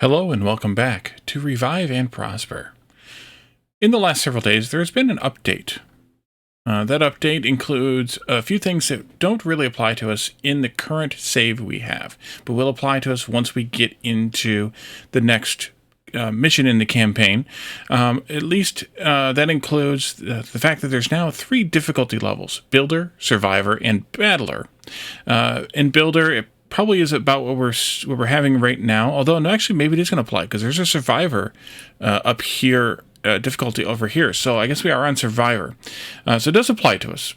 Hello and welcome back to Revive and Prosper. In the last several days, there's been an update. That update includes a few things that don't really apply to us in the current save we have, but will apply to us once we get into the next mission in the campaign. At least that includes the fact that there's now 3 difficulty levels: Builder, Survivor, and Battler. In Builder, it probably is about what we're having right now. Although, no, actually, maybe it is going to apply because there's a Survivor up here, difficulty over here. So I guess we are on Survivor. So it does apply to us.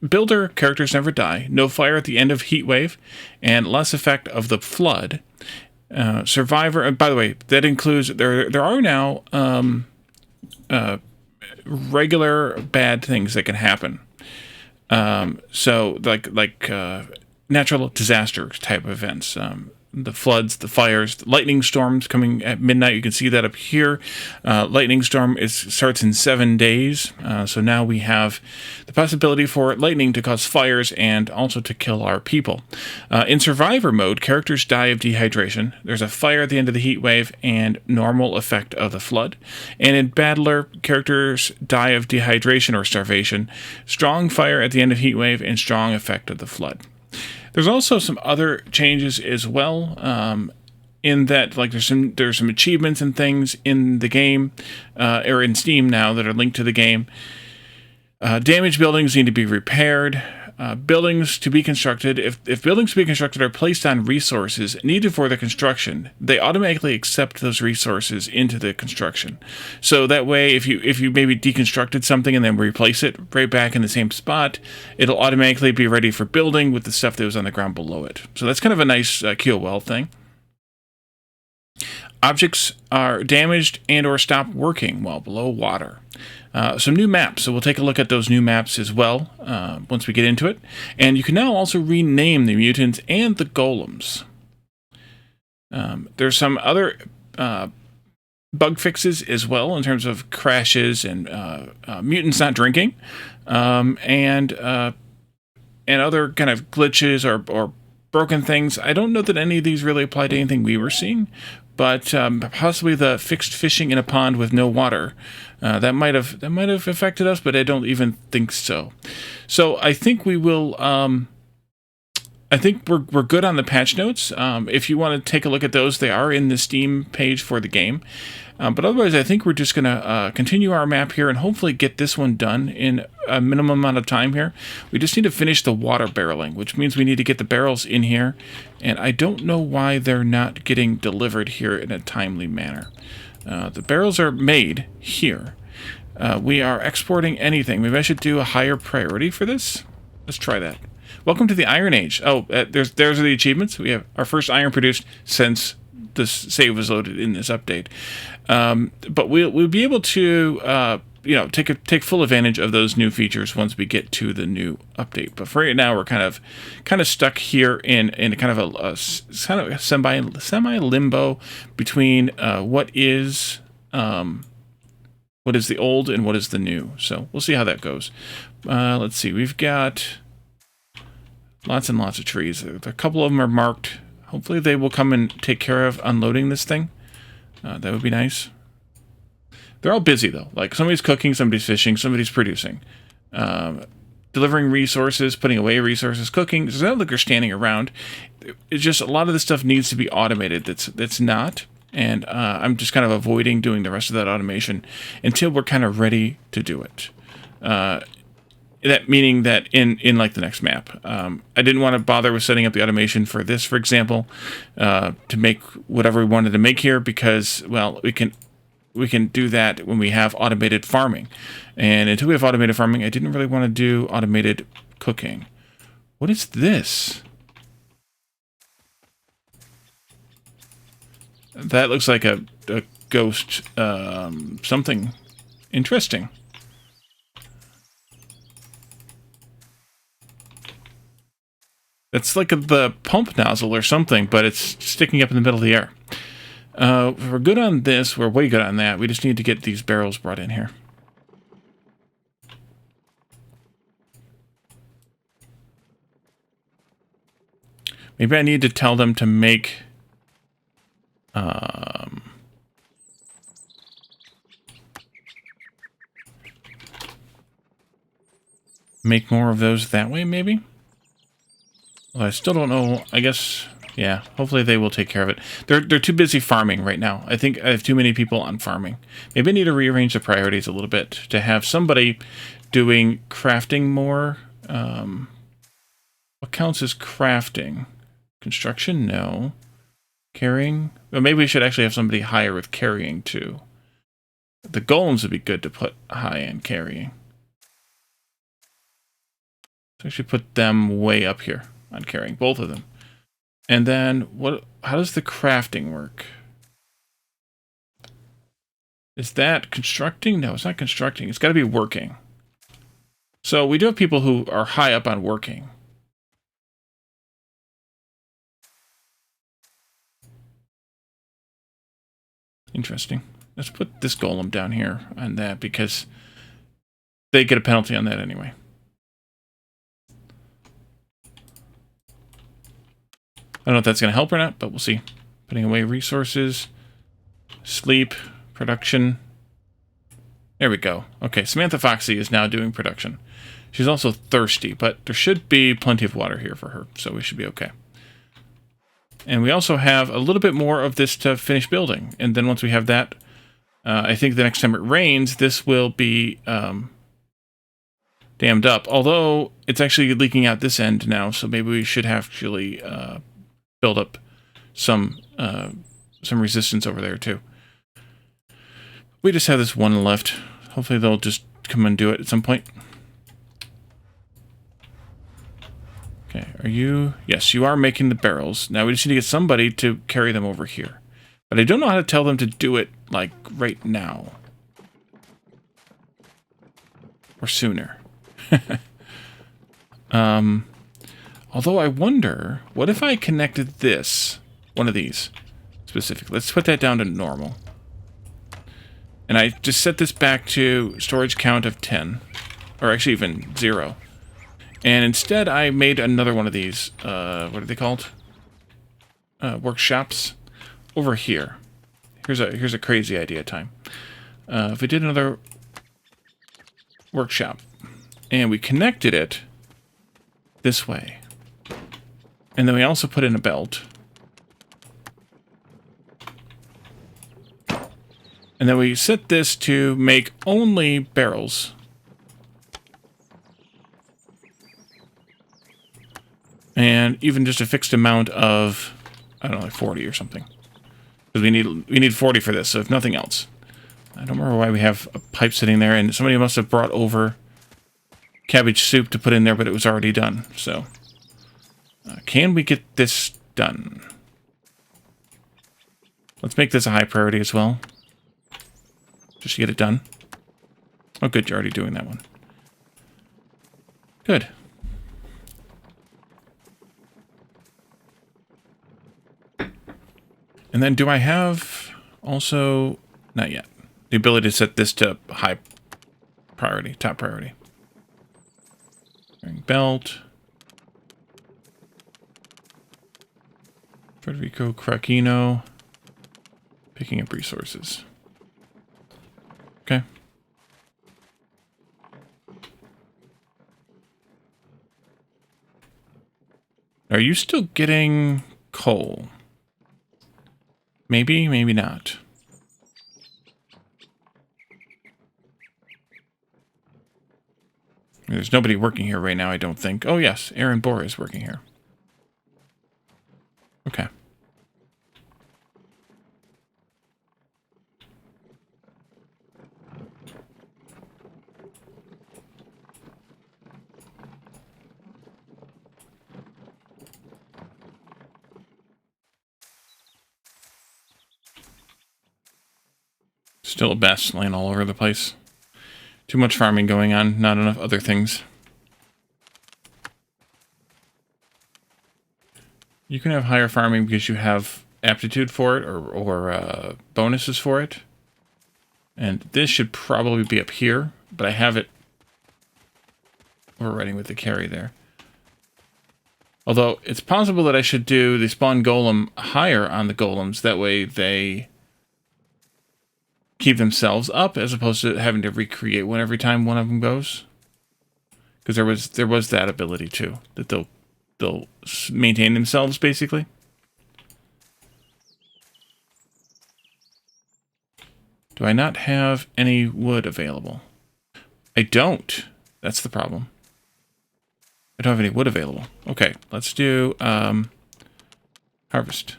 Builder, characters never die. No fire at the end of Heat Wave, and less effect of the Flood. Survivor, and by the way, that includes there are now regular bad things that can happen. So like natural disaster type events, the floods, the fires, the lightning storms coming at midnight. You can see that up here. Lightning storm starts in 7 days. So now we have the possibility for lightning to cause fires and also to kill our people. In Survivor mode, characters die of dehydration. There's a fire at the end of the heat wave and normal effect of the flood. And in Battler, characters die of dehydration or starvation, strong fire at the end of heat wave, and strong effect of the flood. There's also some other changes as well, in that like there's some achievements and things in the game, or in Steam now, that are linked to the game. Damaged buildings need to be repaired. Buildings to be constructed. If buildings to be constructed are placed on resources needed for the construction, they automatically accept those resources into the construction. So that way, if you maybe deconstructed something and then replace it right back in the same spot, it'll automatically be ready for building with the stuff that was on the ground below it. So that's kind of a nice QOL thing. Objects are damaged and or stop working while below water. Some new maps, so we'll take a look at those new maps as well once we get into it. And you can now also rename the mutants and the golems. There's some other bug fixes as well in terms of crashes and mutants not drinking, and other kind of glitches or broken things. I don't know that any of these really apply to anything we were seeing, but possibly the fixed fishing in a pond with no water. That might have affected us, but I don't even think so. So I think we will. I think we're good on the patch notes. If you want to take a look at those, they are in the Steam page for the game. But otherwise, I think we're just going to continue our map here and hopefully get this one done in a minimum amount of time here. We just need to finish the water barreling, which means we need to get the barrels in here. And I don't know why they're not getting delivered here in a timely manner. The barrels are made here. We are exporting anything. Maybe I should do a higher priority for this. Let's try that. Welcome to the Iron Age. Oh, there's the achievements. We have our first iron produced since this save was loaded in this update. But we'll be able to take full advantage of those new features once we get to the new update. But for right now, we're kind of stuck here in kind of a semi limbo between what is the old and what is the new. So we'll see how that goes. Let's see. We've got lots and lots of trees. A couple of them are marked. Hopefully they will come and take care of unloading this thing. That would be nice. They're all busy, though. Like, somebody's cooking, somebody's fishing, somebody's producing. Delivering resources, putting away resources, cooking. It's not like they're standing around. It's just a lot of this stuff needs to be automated. That's not. And I'm just kind of avoiding doing the rest of that automation until we're kind of ready to do it. That meaning that in like the next map, I didn't want to bother with setting up the automation for this, for example, to make whatever we wanted to make here, because, well, we can do that when we have automated farming, and until we have automated farming, I didn't really want to do automated cooking. What is this? That looks like a ghost something interesting. It's like the pump nozzle or something, but it's sticking up in the middle of the air. We're good on this. We're way good on that. We just need to get these barrels brought in here. Maybe I need to tell them to make Make more of those that way, maybe? Well, I still don't know. I guess, yeah, hopefully they will take care of it. They're too busy farming right now. I think I have too many people on farming. Maybe I need to rearrange the priorities a little bit to have somebody doing crafting more. What counts as crafting? Construction? No. Carrying? Well, maybe we should actually have somebody higher with carrying, too. The golems would be good to put high in carrying. So I should put them way up here on carrying, both of them. And then, how does the crafting work? Is that constructing? No, it's not constructing. It's got to be working. So we do have people who are high up on working. Interesting. Let's put this golem down here on that because they get a penalty on that anyway. I don't know if that's going to help or not, but we'll see. Putting away resources, sleep, production. There we go. Okay, Samantha Foxy is now doing production. She's also thirsty, but there should be plenty of water here for her, so we should be okay. And we also have a little bit more of this to finish building. And then once we have that, I think the next time it rains, this will be dammed up. Although it's actually leaking out this end now, so maybe we should actually build up some resistance over there too. We just have this one left. Hopefully they'll just come and do it at some point. Okay, are you... Yes, you are making the barrels. Now we just need to get somebody to carry them over here. But I don't know how to tell them to do it, like, right now. Or sooner. Although I wonder, what if I connected this, one of these, specifically. Let's put that down to normal. And I just set this back to storage count of 10. Or actually even 0. And instead, I made another one of these, what are they called? Workshops. Over here. Here's a crazy idea time. If we did another workshop, and we connected it this way, and then we also put in a belt, and then we set this to make only barrels. And even just a fixed amount of, I don't know, like 40 or something. Because we need 40 for this, so if nothing else. I don't remember why we have a pipe sitting there, and somebody must have brought over cabbage soup to put in there, but it was already done. So, can we get this done? Let's make this a high priority as well. Just to get it done. Oh, good, you're already doing that one. Good. And then do I have also, not yet, the ability to set this to high priority, top priority. Belt. Federico Craquino. Picking up resources. Okay. Are you still getting coal? Maybe, maybe not. There's nobody working here right now, I don't think. Oh, yes, Aaron Bohr is working here. Okay. Still a mess, laying all over the place. Too much farming going on, not enough other things. You can have higher farming because you have aptitude for it or bonuses for it. And this should probably be up here, but I have it overriding with the carry there. Although, it's possible that I should do the spawn golem higher on the golems. That way they keep themselves up, as opposed to having to recreate one every time one of them goes. Because there was that ability, too. That they'll maintain themselves, basically. Do I not have any wood available? I don't. That's the problem. I don't have any wood available. Okay, let's do harvest.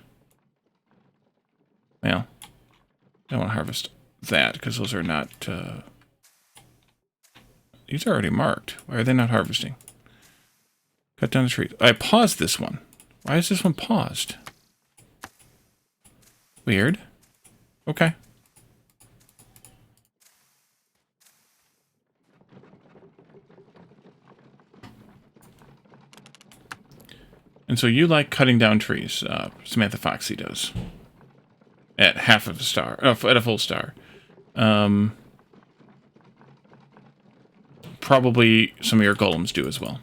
Well, I don't want to harvest that because those are not... these are already marked. Why are they not harvesting? Cut down the tree. I paused this one. Why is this one paused? Weird. Okay. And so you like cutting down trees. Samantha Foxy does. At half of a star. At a full star. Probably some of your golems do as well.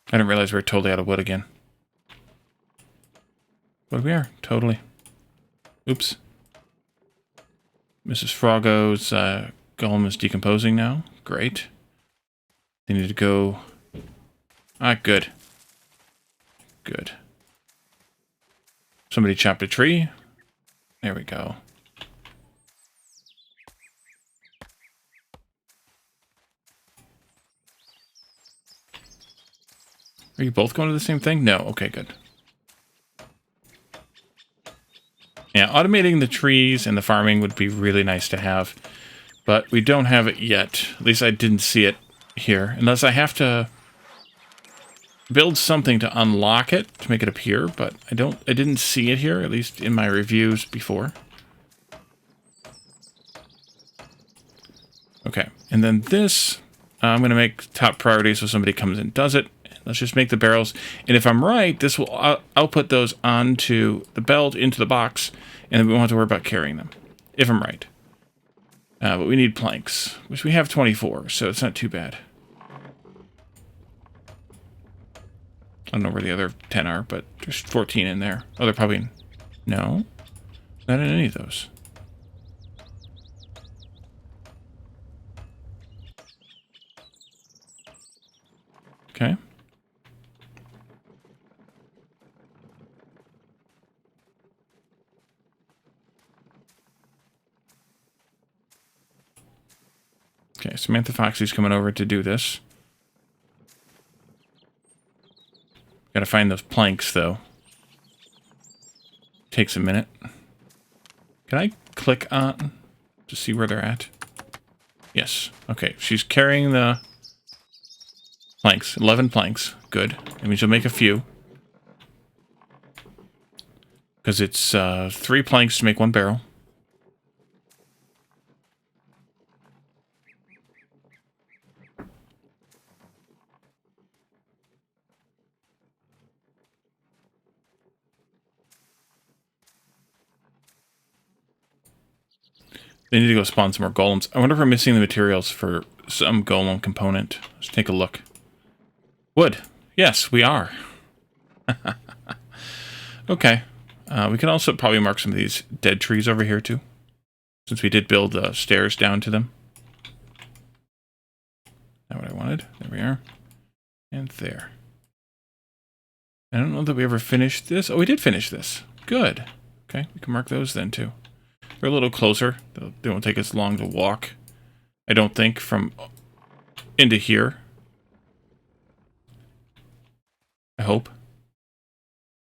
I didn't realize we were totally out of wood again. But we are. Totally. Oops. Mrs. Froggo's golem is decomposing now. Great. They need to go... Ah, good. Good. Somebody chopped a tree. There we go. Are you both going to the same thing? No. Okay, good. Yeah, automating the trees and the farming would be really nice to have. But we don't have it yet. At least I didn't see it here. Unless I have to build something to unlock it, to make it appear. But I didn't see it here, at least in my reviews before. Okay, and then this, I'm going to make top priority so somebody comes and does it. Let's just make the barrels. And if I'm right, this will output those onto the belt, into the box, and then we won't have to worry about carrying them. If I'm right. But we need planks, which we have 24, so it's not too bad. I don't know where the other 10 are, but there's 14 in there. Oh, they're probably... No. Not in any of those. Okay. Okay, Samantha Foxy's coming over to do this. Gotta find those planks, though. Takes a minute. Can I click on to see where they're at? Yes. Okay, she's carrying the planks. 11 planks. Good. That means you'll make a few. Because it's 3 planks to make 1 barrel. They need to go spawn some more golems. I wonder if we're missing the materials for some golem component. Let's take a look. Wood. Yes, we are. Okay. We can also probably mark some of these dead trees over here, too. Since we did build stairs down to them. Not what I wanted. There we are. And there. I don't know that we ever finished this. Oh, we did finish this. Good. Okay, we can mark those then, too. They're a little closer. They won't take as long to walk, I don't think, from into here. I hope.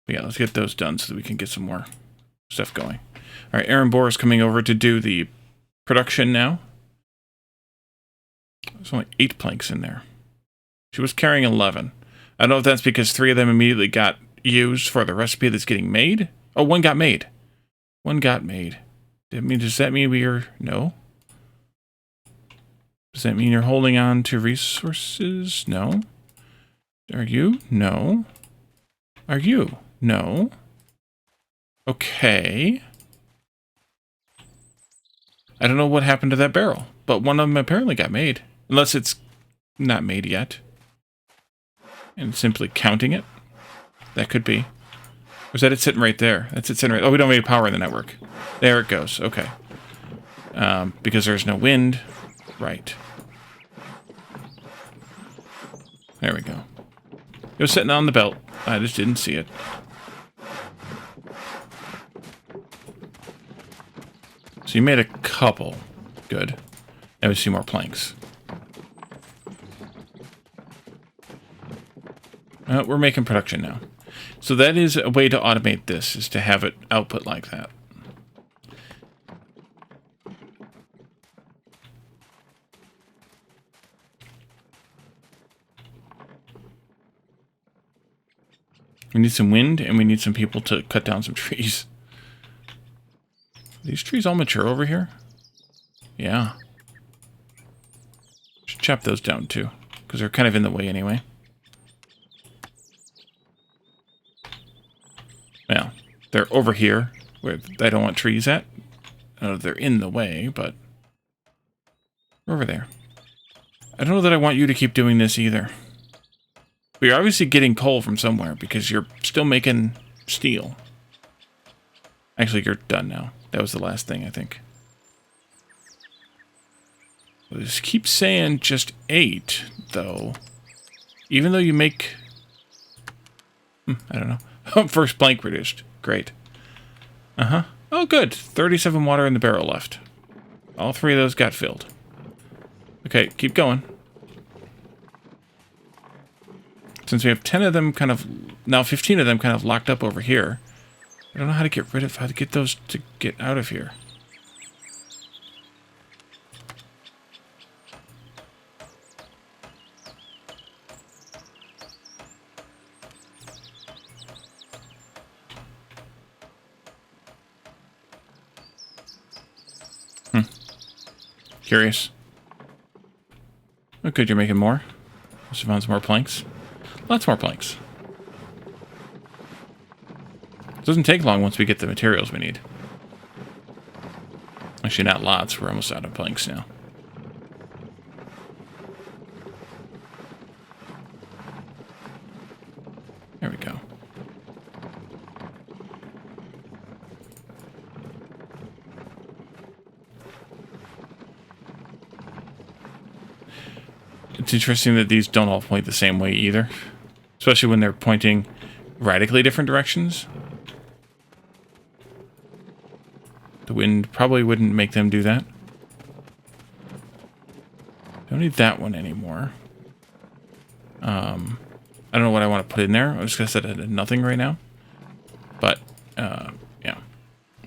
But yeah, let's get those done so that we can get some more stuff going. All right, Aaron Bohr is coming over to do the production now. There's only 8 planks in there. She was carrying 11. I don't know if that's because 3 of them immediately got used for the recipe that's getting made. Oh, 1 got made. 1 got made. Does that mean we are... No. Does that mean you're holding on to resources? No. Are you? No. Are you? No. Okay. I don't know what happened to that barrel, but one of them apparently got made. Unless it's not made yet. And simply counting it. That could be. Or is that it sitting right there? That's it sitting right... Oh, we don't have any power in the network. There it goes. Okay. Because there's no wind. Right. There we go. It was sitting on the belt. I just didn't see it. So you made a couple. Good. Now we see more planks. We're making production now. So that is a way to automate this, is to have it output like that. We need some wind, and we need some people to cut down some trees. Are these trees all mature over here? Yeah. Should chop those down too, because they're kind of in the way anyway. Well, they're over here, where I don't want trees at. They're in the way, but... over there. I don't know that I want you to keep doing this either. But you're obviously getting coal from somewhere, because you're still making steel. Actually, you're done now. That was the last thing, I think. Well, this keeps saying just 8, though. Even though you make... I don't know. First plank reduced. Great. Uh-huh. Oh, good. 37 water in the barrel left. All 3 of those got filled. Okay, keep going. Since we have 10 of them kind of... now 15 of them kind of locked up over here. I don't know how to get rid of... how to get those to get out of here. Curious. Oh, good, you're making more. Must have found some more planks. Lots more planks. It doesn't take long once we get the materials we need. Actually, not lots. We're almost out of planks now. There we go. It's interesting that these don't all point the same way either. Especially when they're pointing radically different directions. The wind probably wouldn't make them do that. Don't need that one anymore. I don't know what I want to put in there. I'm just going to set it at nothing right now. But, yeah.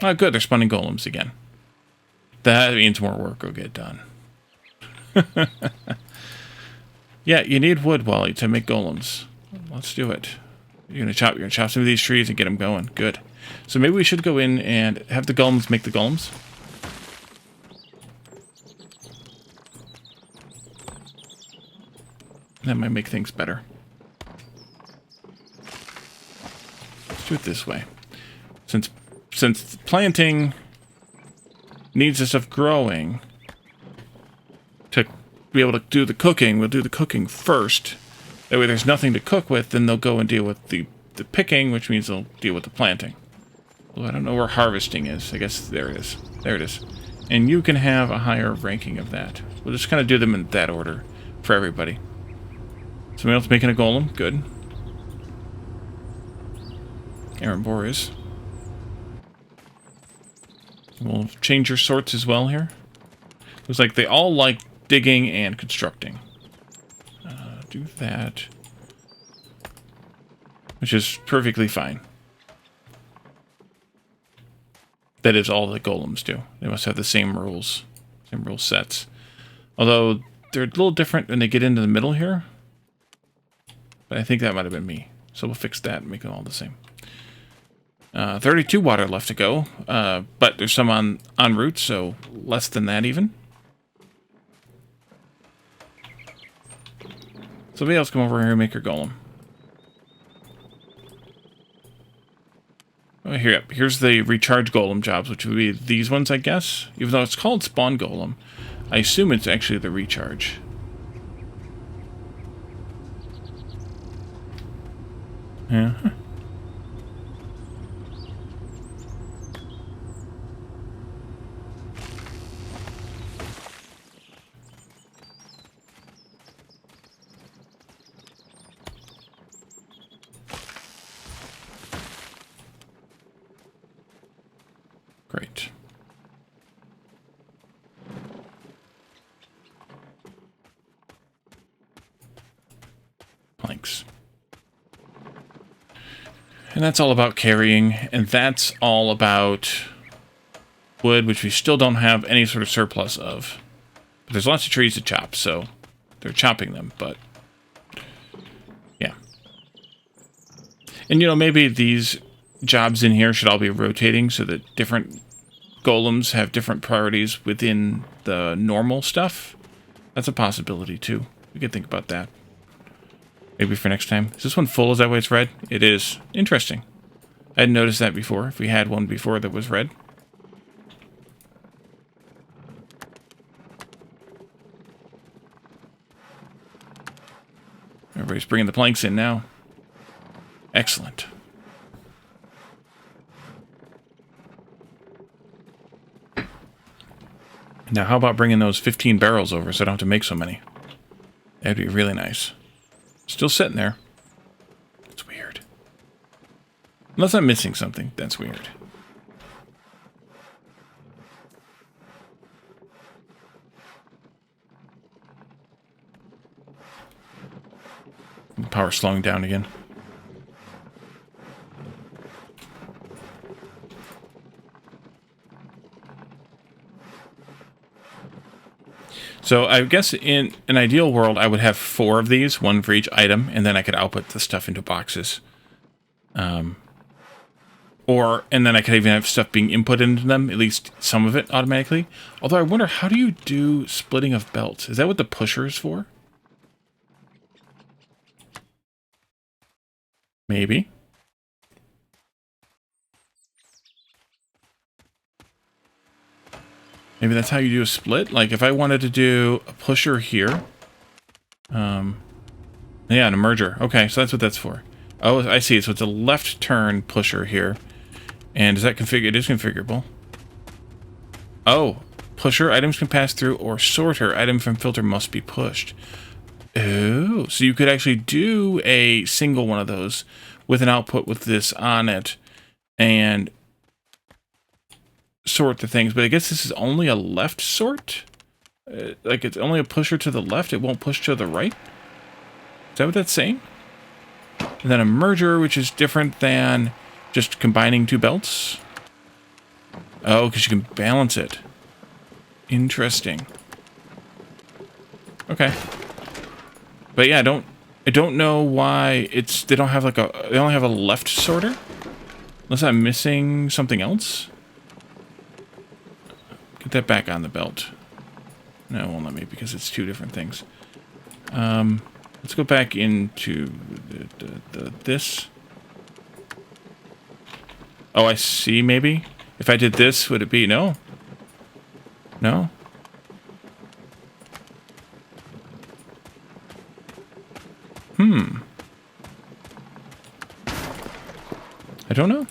Oh, good. They're spawning golems again. That means more work will get done. Yeah, you need wood, Wally, to make golems. Let's do it. You're gonna chop some of these trees and get them going. Good. So maybe we should go in and have the golems make the golems. That might make things better. Let's do it this way. Since planting needs the stuff growing to be able to do the cooking, we'll do the cooking first. That way there's nothing to cook with, then they'll go and deal with the picking, which means they'll deal with the planting. Well, I don't know where harvesting is. I guess there it is. There it is. And you can have a higher ranking of that. We'll just kind of do them in that order for everybody. Somebody else making a golem? Good. Aaron Boris. We'll change your sorts as well here. It was like they all like digging and constructing. Do that. Which is perfectly fine. That is all the golems do. They must have the same rules. Same rule sets. Although, they're a little different when they get into the middle here. But I think that might have been me. So we'll fix that and make them all the same. 32 water left to go. But there's some en route, so less than that even. Somebody else come over here and make your golem. Oh, here's the recharge golem jobs, which would be these ones, I guess. Even though it's called spawn golem, I assume it's actually the recharge. Yeah. Great. Planks. And that's all about carrying, and that's all about wood, which we still don't have any sort of surplus of. But there's lots of trees to chop, so they're chopping them, but yeah. And, you know, maybe these jobs in here should all be rotating so that different golems have different priorities within the normal stuff. That's a possibility, too. We could think about that. Maybe for next time. Is this one full? Is that why it's red? It is. Interesting. I hadn't noticed that before, if we had one before that was red. Everybody's bringing the planks in now. Excellent. Now, how about bringing those 15 barrels over so I don't have to make so many? That'd be really nice. Still sitting there. It's weird. Unless I'm missing something, that's weird. Power slowing down again. So I guess in an ideal world, I would have 4 of these, 1 for each item, and then I could output the stuff into boxes. And then I could even have stuff being input into them, at least some of it automatically. Although I wonder, how do you do splitting of belts? Is that what the pusher is for? Maybe. Maybe that's how you do a split. Like if I wanted to do a pusher here. Yeah, and a merger. Okay, so that's what that's for. Oh, I see. So it's a left turn pusher here. And is that configured? It is configurable. Oh, pusher items can pass through, or sorter item from filter must be pushed. Oh, so you could actually do a single one of those with an output with this on it and sort the things. But I guess this is only a left sort? Like it's only a pusher to the left, it won't push to the right? Is that what that's saying? And then a merger, which is different than just combining 2 belts? Oh, because you can balance it. Interesting. Okay. But yeah, I don't know why they don't have like they only have a left sorter? Unless I'm missing something else? Get that back on the belt. No, it won't let me because it's 2 different things. Let's go back into this. Oh, I see, maybe? If I did this, would it be... No? No? I don't know.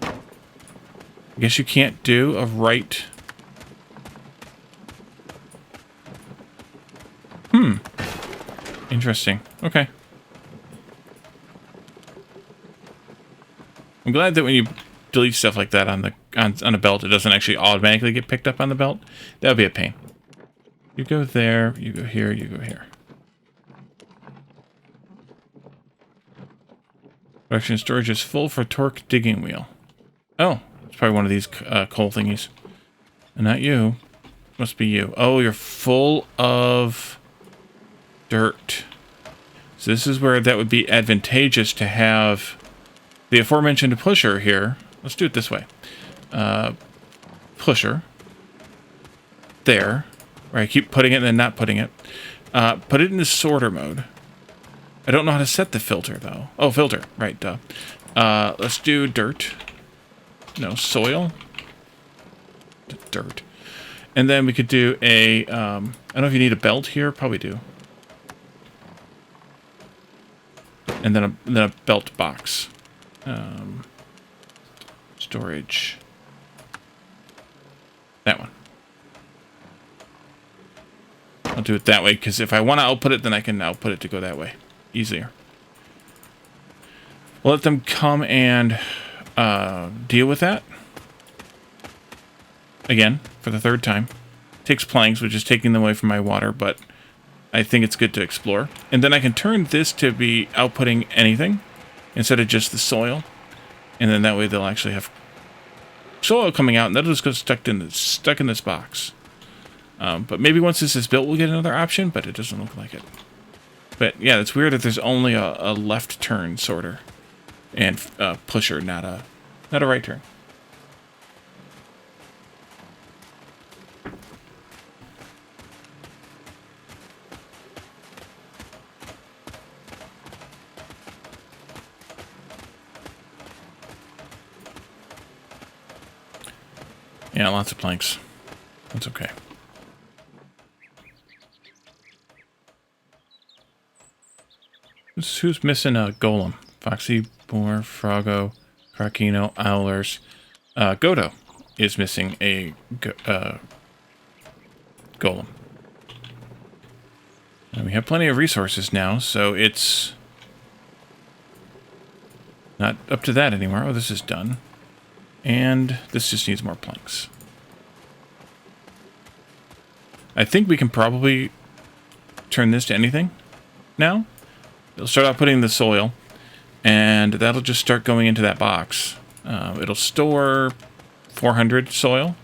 I guess you can't do a right... Interesting. Okay. I'm glad that when you delete stuff like that on a belt, it doesn't actually automatically get picked up on the belt. That would be a pain. You go there, you go here, you go here. Production storage is full for torque digging wheel. Oh, it's probably one of these coal thingies. And not you. Must be you. Oh, you're full of dirt. So this is where that would be advantageous to have the aforementioned pusher here. Let's do it this way. Pusher. There. Where I keep putting it and then not putting it. Put it in the sorter mode. I don't know how to set the filter, though. Oh, filter. Right, duh. Let's do dirt. No, soil. Dirt. And then we could do a... I don't know if you need a belt here. Probably do. and then a belt box. Storage. That one. I'll do it that way, because if I want to output it, then I can output it to go that way. Easier. We'll let them come and deal with that. Again, for the third time. Takes planks, which is taking them away from my water, but I think it's good to explore. And then I can turn this to be outputting anything instead of just the soil. And then that way they'll actually have soil coming out, and that'll just go stuck in this box. But maybe once this is built, we'll get another option, but it doesn't look like it. But yeah, it's weird that there's only a left turn sorter and pusher, not a right turn. Yeah, lots of planks. That's okay. Who's missing a Golem? Foxy, Boar, Froggo, Krakino, Owlers. Godo is missing a Golem. And we have plenty of resources now, so it's not up to that anymore. Oh, this is done. And this just needs more planks. I think we can probably turn this to anything now. It'll start out putting the soil, and that'll just start going into that box. It'll store 400 soil,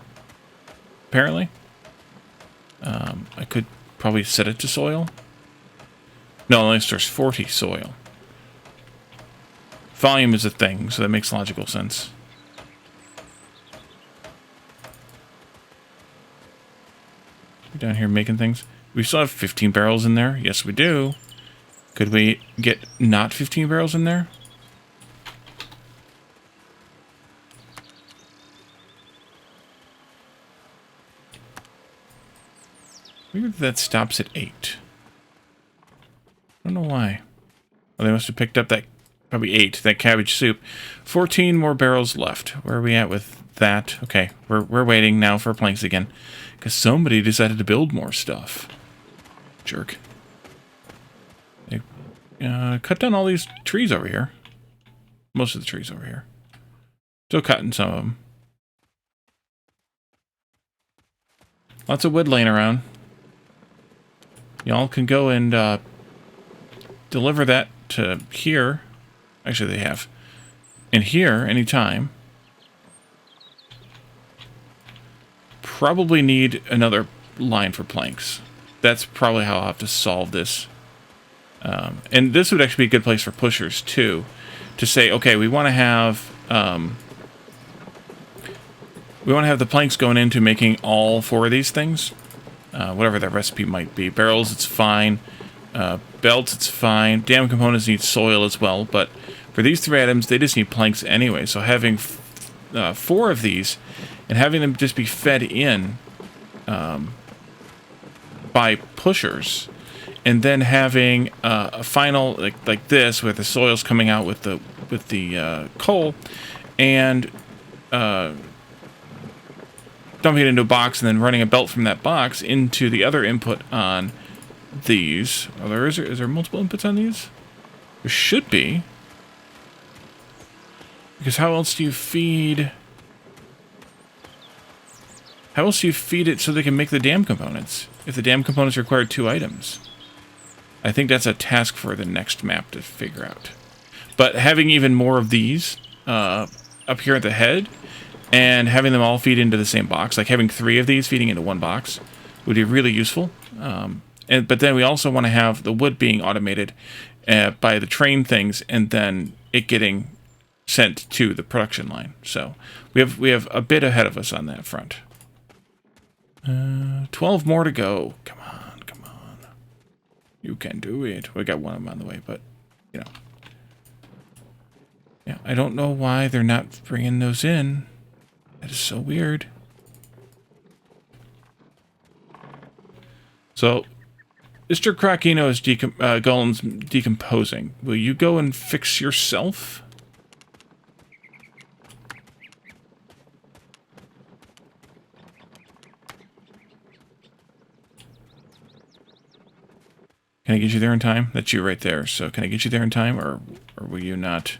apparently. I could probably set it to soil. No, it only stores 40 soil. Volume is a thing, so that makes logical sense. Down here making things. We still have 15 barrels in there. Yes, we do. Could we get not 15 barrels in there? Weird that stops at 8. I don't know why. Oh, they must have picked up that, probably 8, that cabbage soup. 14 more barrels left. Where are we at with that? Okay, we're waiting now for planks again. Because somebody decided to build more stuff. Jerk. They cut down all these trees over here. Most of the trees over here. Still cutting some of them. Lots of wood laying around. Y'all can go and deliver that to here. Actually, they have. And here, anytime. Probably need another line for planks. That's probably how I'll have to solve this. And this would actually be a good place for pushers, too. To say, okay, we want to have... we want to have the planks going into making all 4 of these things. Whatever that recipe might be. Barrels, it's fine. Belts, it's fine. Dam components need soil as well. But for these 3 items, they just need planks anyway. So having 4 of these... and having them just be fed in by pushers, and then having a final like this, where the soil's coming out with the coal, and dumping it into a box, and then running a belt from that box into the other input on these. Is there multiple inputs on these? There should be, because how else do you feed? How else do you feed it so they can make the dam components? If the dam components require 2 items. I think that's a task for the next map to figure out. But having even more of these up here at the head, and having them all feed into the same box, like having 3 of these feeding into 1 box, would be really useful. But then we also want to have the wood being automated by the train things, and then it getting sent to the production line. So we have a bit ahead of us on that front. 12 more to go. Come on, come on. You can do it. We got one of them on the way, but, you know. Yeah, I don't know why they're not bringing those in. That is so weird. So, Mr. Krakino's golem's decomposing. Will you go and fix yourself? Can I get you there in time? That's you right there. So can I get you there in time, or will you not?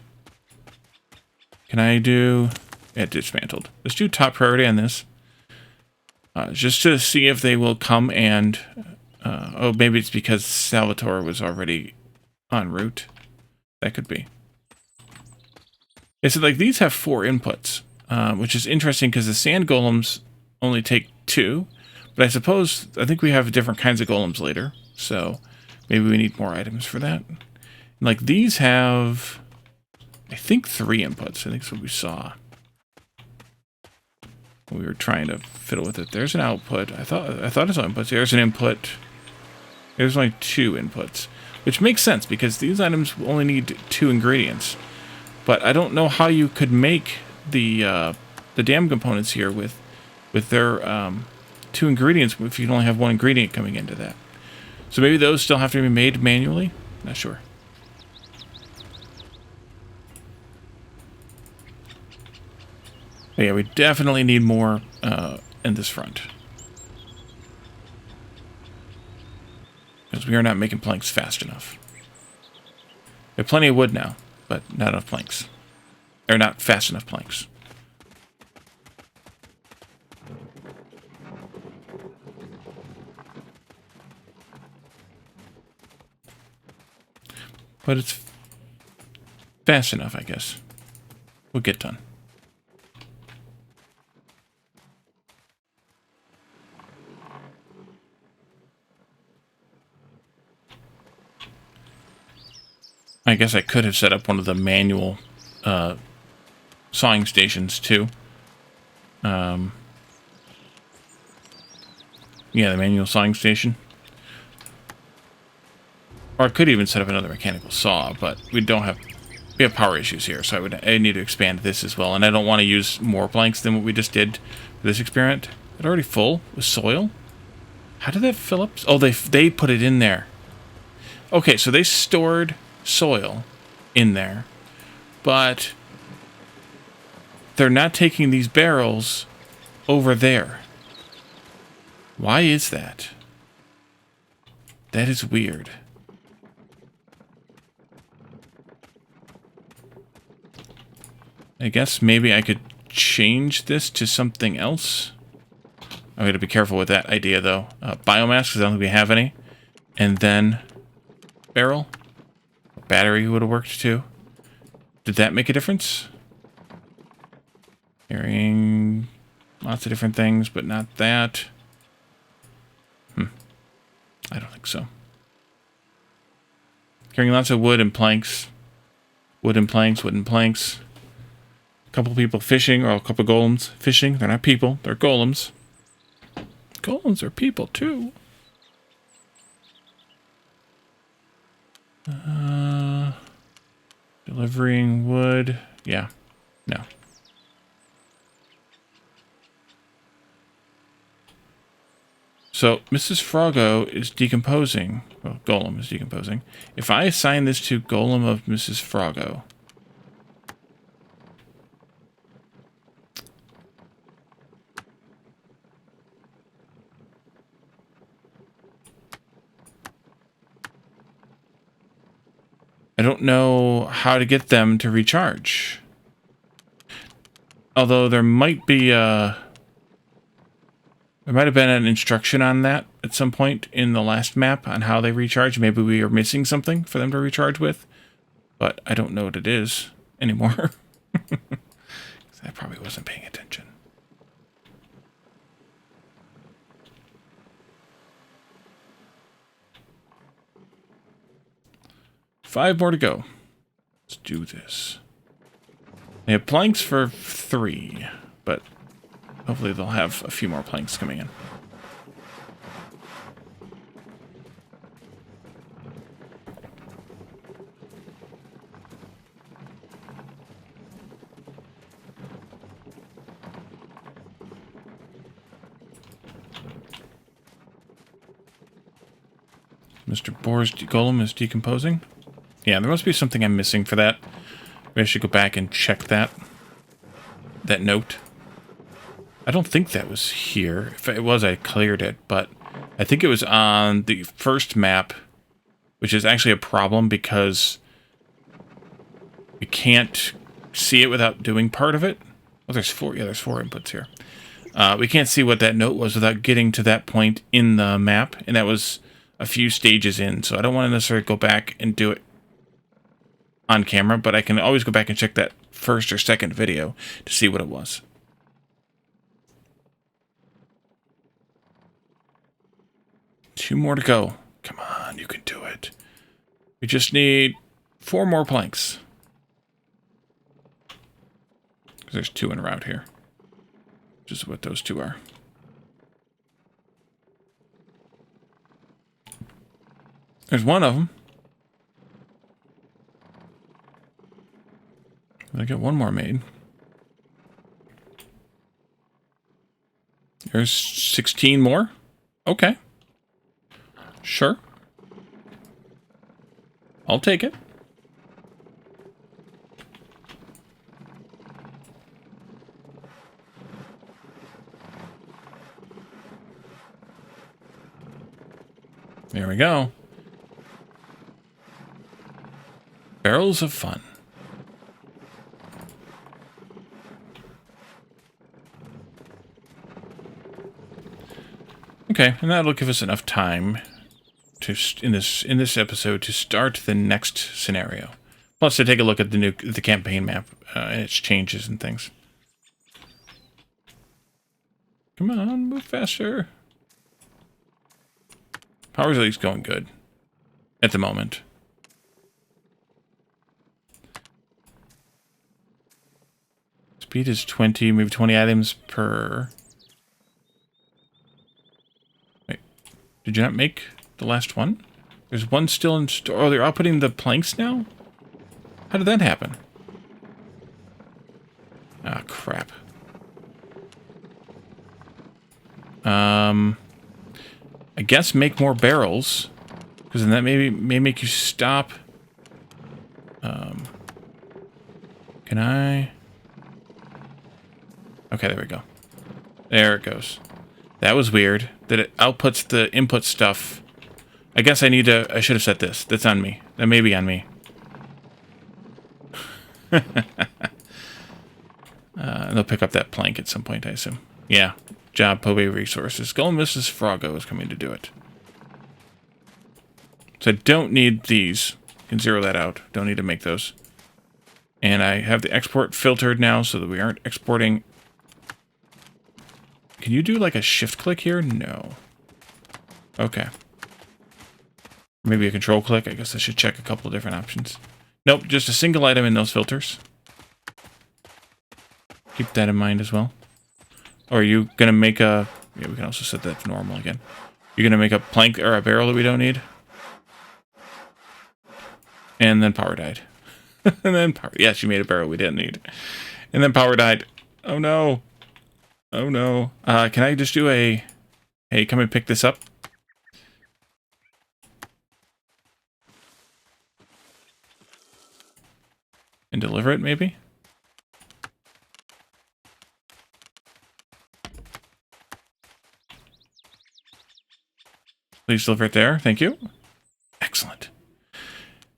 Can I do... It dismantled. Let's do top priority on this. Just to see if they will come and... oh, maybe it's because Salvatore was already en route. That could be. Yeah, so like these have 4 inputs, which is interesting because the sand golems only take 2. But I think we have different kinds of golems later. So maybe we need more items for that. Like these have, I think 3 inputs. I think that's what we saw. We were trying to fiddle with it. There's an output. I thought I saw inputs. There's an input. There's only 2 inputs, which makes sense because these items only need 2 ingredients. But I don't know how you could make the dam components here with their 2 ingredients if you only have 1 ingredient coming into that. So maybe those still have to be made manually? Not sure. But yeah, we definitely need more in this front. Because we are not making planks fast enough. We have plenty of wood now, but not enough planks. Or not fast enough planks. But it's fast enough, I guess. We'll get done. I guess I could have set up one of the manual sawing stations too. Yeah, the manual sawing station. Or I could even set up another mechanical saw, but we have power issues here, so I need to expand this as well. And I don't want to use more planks than what we just did for this experiment. It's already full with soil. How did that fill up? Oh, they put it in there. Okay, so they stored soil in there, but they're not taking these barrels over there. Why is that? That is weird. I guess maybe I could change this to something else. I'm going to be careful with that idea, though. Biomass, because I don't think we have any. And then barrel. Battery would have worked, too. Did that make a difference? Carrying lots of different things, but not that. I don't think so. Carrying lots of wood and planks. Wooden planks, wooden planks. A couple people fishing, or a couple golems fishing. They're not people, they're golems. Golems are people, too. Delivering wood. Yeah. No. So, Mrs. Froggo is decomposing. Well, Golem is decomposing. If I assign this to Golem of Mrs. Froggo... I don't know how to get them to recharge. Although there might be there might have been an instruction on that at some point in the last map on how they recharge. Maybe we are missing something for them to recharge with, but I don't know what it is anymore. I probably wasn't paying attention. Five more to go. Let's do this. They have planks for 3, but hopefully they'll have a few more planks coming in. Mr. Boar's Golem is decomposing. Yeah, there must be something I'm missing for that. Maybe I should go back and check that note. I don't think that was here. If it was, I cleared it, but I think it was on the first map, which is actually a problem because we can't see it without doing part of it. Oh, there's four. Yeah, there's 4 inputs here. We can't see what that note was without getting to that point in the map, and that was a few stages in, so I don't want to necessarily go back and do it on camera, but I can always go back and check that first or second video to see what it was. Two more to go. Come on, you can do it. We just need 4 more planks. Because there's 2 in a route here. Which is what those 2 are. There's one of them. I get 1 more made. There's 16 more. Okay. Sure. I'll take it. There we go. Barrels of fun. Okay, and that'll give us enough time to in this episode to start the next scenario. Plus, to take a look at the campaign map and its changes and things. Come on, move faster. Power's at least going good at the moment. Speed is 20. Move 20 items per. Wait, did you not make the last one? There's one still in store. Oh, they're outputting the planks now? How did that happen? Ah, crap. I guess make more barrels, because then that may make you stop. Can I? Okay, there we go. There it goes. That was weird. That it outputs the input stuff. I guess I should have set this. That's on me. That may be on me. They'll pick up that plank at some point, I assume. Yeah. Job, Pobe resources. Golem Mrs. Froggo is coming to do it. So I don't need these. Can zero that out. Don't need to make those. And I have the export filtered now so that we aren't exporting. Can you do like a shift click here? No. Okay. Maybe a control click. I guess I should check a couple of different options. Nope, just a single item in those filters. Keep that in mind as well. Or are you going to make a... Yeah, we can also set that to normal again. You're going to make a plank or a barrel that we don't need. And then power died. And then power... Yes, you made a barrel we didn't need. And then power died. Oh, no. Oh, no. Can I just do a... Hey, come and pick this up? And deliver it, maybe? Please deliver it there. Thank you. Excellent.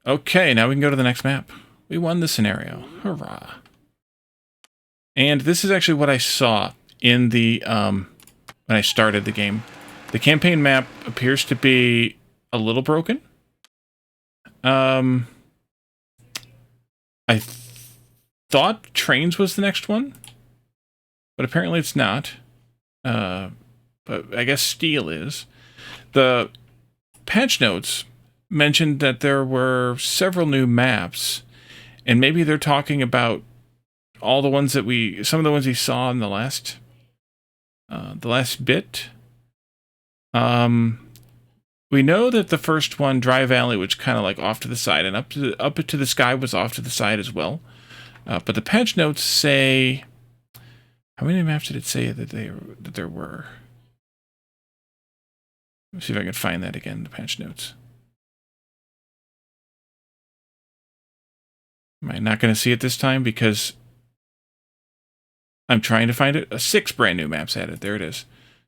Okay, now we can go to the next map. We won the scenario. Hurrah. And this is actually what I saw in the, when I started the game. The campaign map appears to be a little broken. I thought trains was the next one, but apparently it's not. But I guess steel is. The patch notes mentioned that there were several new maps, and maybe they're talking about all the ones that some of the ones we saw in the last bit. We know that the first one, Dry Valley, which kind of like off to the side, and up to the sky was off to the side as well. But the patch notes say, how many maps did it say that there were? Let's see if I can find that again, the patch notes. Am I not going to see it this time because I'm trying to find it? 6 brand new maps added. There it is.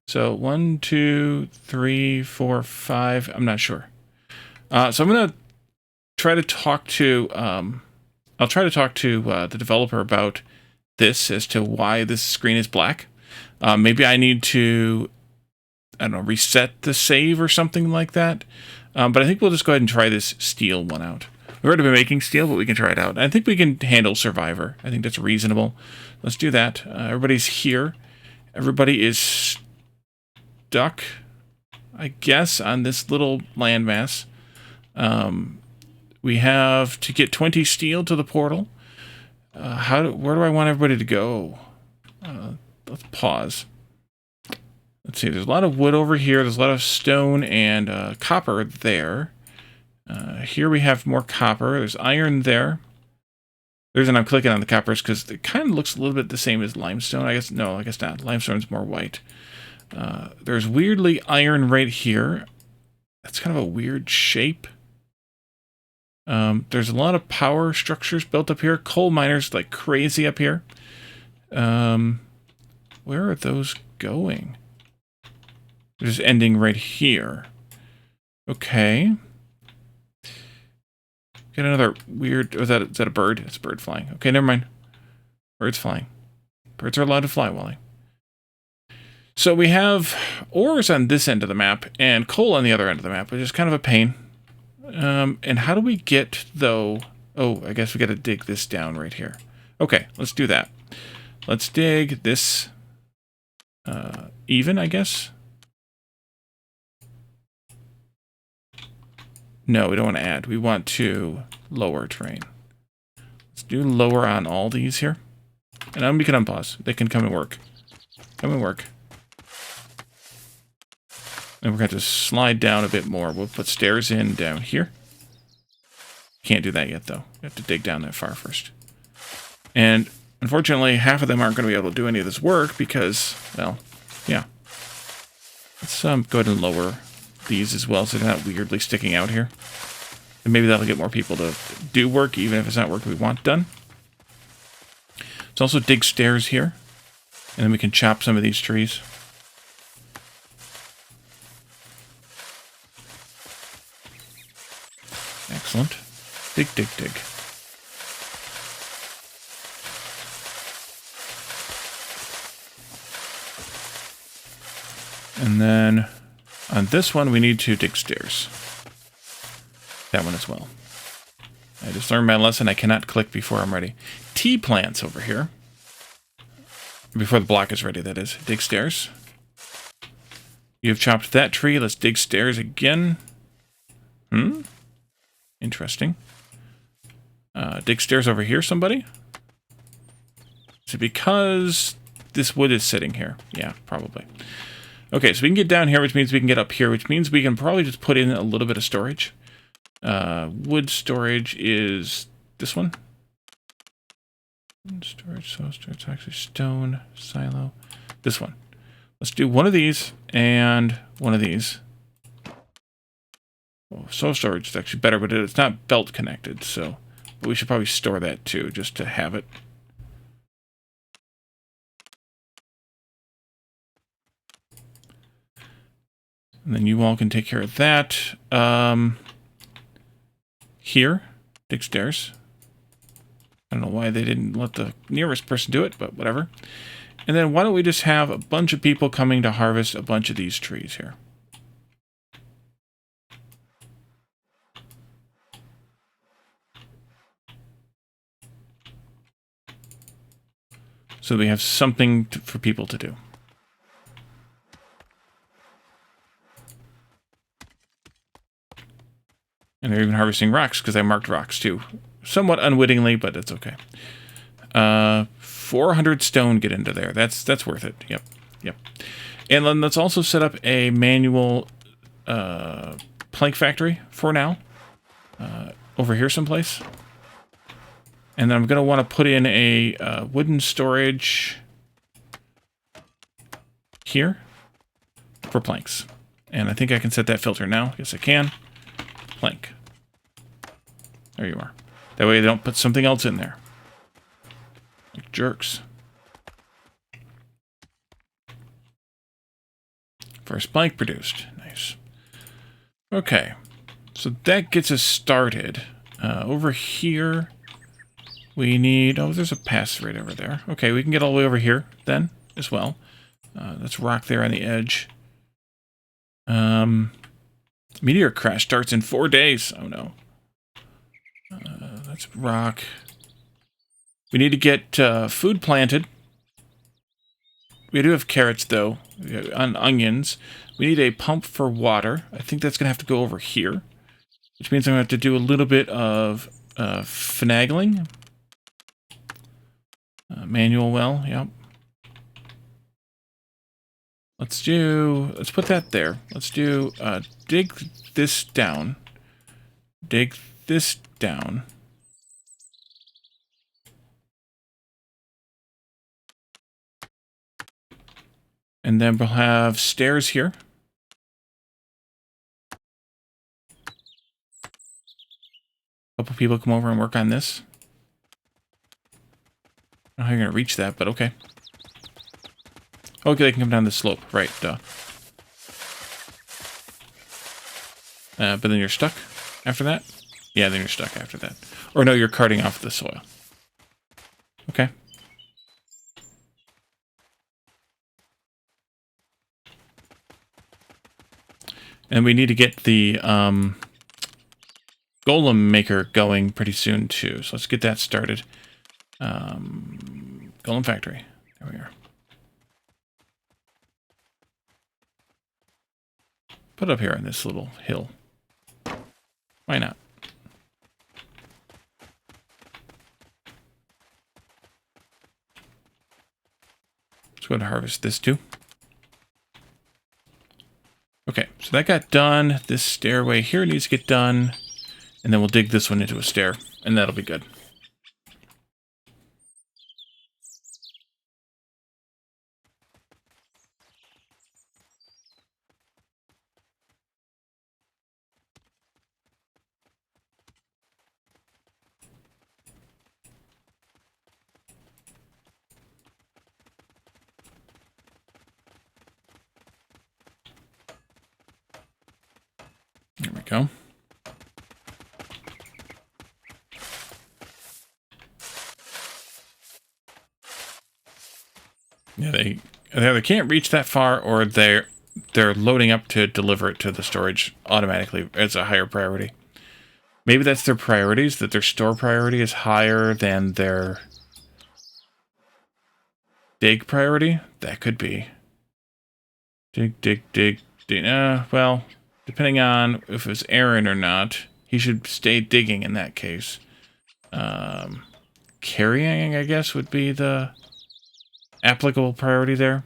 So 1, 2, 3, 4, 5. I'm not sure. So I'm going to try to talk to... I'll try to talk to the developer about this as to why this screen is black. Maybe I need to, I don't know, reset the save or something like that. But I think we'll just go ahead and try this steel one out. We've already been making steel, but we can try it out. I think we can handle Survivor. I think that's reasonable. Let's do that. Everybody's here. Everybody is stuck, I guess, on this little landmass. We have to get 20 steel to the portal. Where do I want everybody to go? Let's pause. Let's see, there's a lot of wood over here. There's a lot of stone and copper there. Here we have more copper. There's iron there. The reason I'm clicking on the copper is because it kind of looks a little bit the same as limestone. I guess, no, I guess not. Limestone's more white. There's weirdly iron right here. That's kind of a weird shape. There's a lot of power structures built up here. Coal miners like crazy up here. Where are those going? They're just ending right here. Okay. Got another weird... Oh, is that a bird? It's a bird flying. Okay, never mind. Birds flying. Birds are allowed to fly, Wally. So we have ores on this end of the map and coal on the other end of the map, which is kind of a pain. And how do we get, though... Oh, I guess we got to dig this down right here. Okay, let's do that. Let's dig this even, I guess. No, we don't want to add. We want to lower terrain. Let's do lower on all these here. And we can unpause. They can come and work. Come and work. And we're going to slide down a bit more. We'll put stairs in down here. Can't do that yet, though. We have to dig down that far first. And unfortunately, half of them aren't going to be able to do any of this work because, well, yeah. Let's go ahead and lower these as well so they're not weirdly sticking out here. And maybe that'll get more people to do work, even if it's not work we want done. Let's also dig stairs here. And then we can chop some of these trees. Excellent. Dig, dig, dig. And then on this one, we need to dig stairs. That one as well. I just learned my lesson. I cannot click before I'm ready. Tea plants over here. Before the block is ready, that is. Dig stairs. You've chopped that tree. Let's dig stairs again. Interesting. Dig stairs over here, somebody? Is it because this wood is sitting here? Yeah, probably. Okay, so we can get down here, which means we can get up here, which means we can probably just put in a little bit of storage. Wood storage is this one. Storage, so it's actually stone, silo. This one. Let's do one of these and one of these. Oh, soul storage is actually better, but it's not belt connected, so but we should probably store that too, just to have it. And then you all can take care of that. Here, dig stairs. I don't know why they didn't let the nearest person do it, but whatever. And then why don't we just have a bunch of people coming to harvest a bunch of these trees here. So we have something for people to do. And they're even harvesting rocks, because I marked rocks too. Somewhat unwittingly, but it's okay. 400 stone get into there. That's worth it. Yep. Yep. And then let's also set up a manual plank factory for now. Over here someplace. And then I'm going to want to put in a wooden storage here for planks. And I think I can set that filter now. Yes, I can. Plank. There you are. That way they don't put something else in there. Like jerks. First blank produced. Nice. Okay. So that gets us started. Over here, we need... Oh, there's a pass right over there. Okay, we can get all the way over here then as well. Let's rock there on the edge. Meteor crash starts in 4 days. Oh, no. Let's rock. We need to get food planted. We do have carrots, though, on onions. We need a pump for water. I think that's going to have to go over here, which means I'm going to have to do a little bit of finagling. Manual well, yep. Let's put that there. Let's do, dig this down. Dig this down. And then we'll have stairs here. A couple people come over and work on this. I don't know how you're going to reach that, but okay. Okay, they can come down the slope. Right, duh. But then you're stuck after that? Yeah, then you're stuck after that. Or no, you're carting off the soil. Okay. And we need to get the Golem maker going pretty soon, too. So let's get that started. Golem factory. There we are. Put it up here on this little hill. Why not? Let's go ahead and harvest this, too. Okay, so that got done. This stairway here needs to get done. And then we'll dig this one into a stair, and that'll be good. There we go. Yeah, they either can't reach that far, or they're loading up to deliver it to the storage automatically as a higher priority. Maybe that's their priorities, that their store priority is higher than their dig priority. That could be. Dig, dig, dig, dig. Well, depending on if it's Aaron or not, he should stay digging in that case. Carrying, I guess, would be the applicable priority there.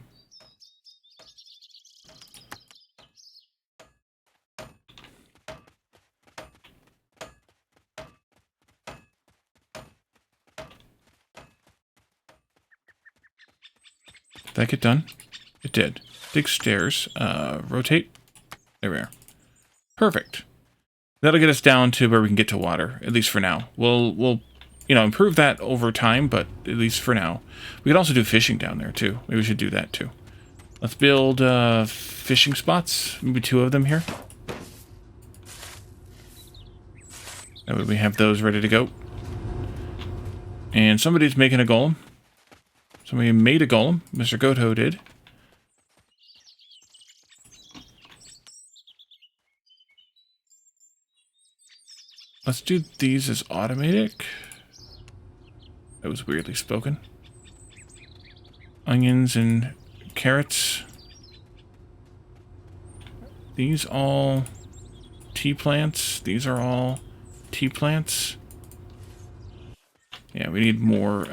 Did that get done? It did. Dig stairs. Rotate. There we are. Perfect. That'll get us down to where we can get to water, at least for now. We'll improve that over time, but at least for now. We could also do fishing down there, too. Maybe we should do that, too. Let's build fishing spots. Maybe 2 of them here. That way we have those ready to go. And somebody's making a golem. Somebody made a golem. Mr. Goto did. Let's do these as automatic. That was weirdly spoken. Onions and carrots. These all tea plants. These are all tea plants. Yeah, we need more.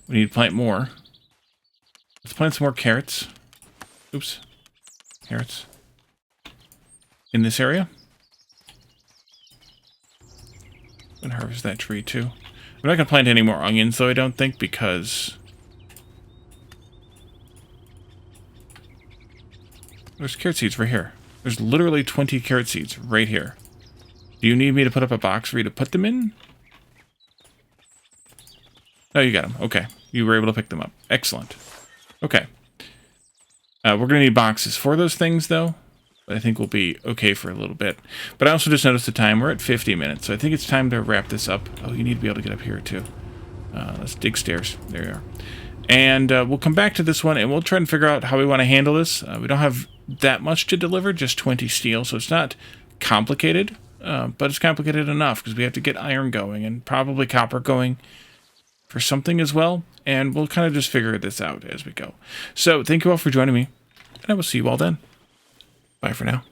We need to plant more. Let's plant some more carrots. Oops. Carrots. In this area. And harvest that tree too. We're not going to plant any more onions though, I don't think, because there's carrot seeds right here. There's literally 20 carrot seeds right here. Do you need me to put up a box for you to put them in? No, you got them. Okay. You were able to pick them up. Excellent. Okay. We're going to need boxes for those things, though. I think we'll be okay for a little bit. But I also just noticed the time. We're at 50 minutes, so I think it's time to wrap this up. Oh, you need to be able to get up here, too. Let's dig stairs. There you are. And we'll come back to this one, and we'll try and figure out how we want to handle this. We don't have that much to deliver, just 20 steel, so it's not complicated. But it's complicated enough, because we have to get iron going, and probably copper going for something as well. And we'll kind of just figure this out as we go. So, thank you all for joining me, and I will see you all then. Bye for now.